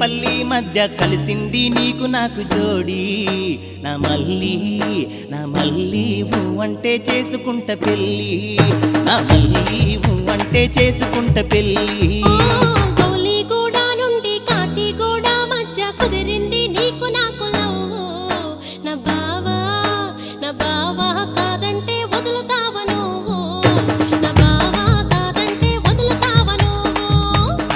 పల్లి మధ్య కలిసింది నీకు నాకు జోడి నా మల్లి అంటే చేసుకుంట పెళ్ళి నా మల్లి అంటే చేసుకుంట పెళ్ళి గౌలిగూడ నుండి కాచిగూడ మధ్య కుదిరింది నీకు నాకు లవ్వు నా బావా కాదంటే వదులుతావా నువ్వు నా బావా కాదంటే వదులుతావా నువ్వు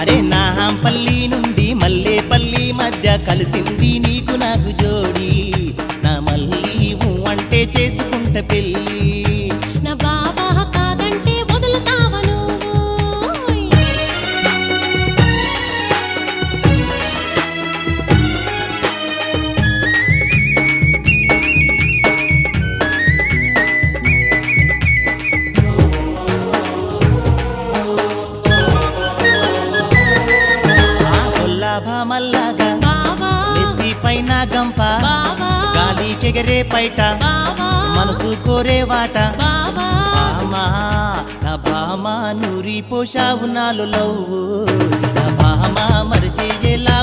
అరే నా పల్లి నుండి మల్లేపల్లి మధ్య కలిసింది నీకు నాకు జోడి నా మల్లి అంటే చేసుకుంట పెళ్ళి నా బావా కాదంటే వదులుతావా నువ్వు మల్లాగా బావా నెత్తి పైన గంప బావా గాలికెగరే పైట బావా మనసు కోరే వాట బావా బామా నా బామా నూరి పోషావు నాలు లవ్వు నా బామా మరిచేలా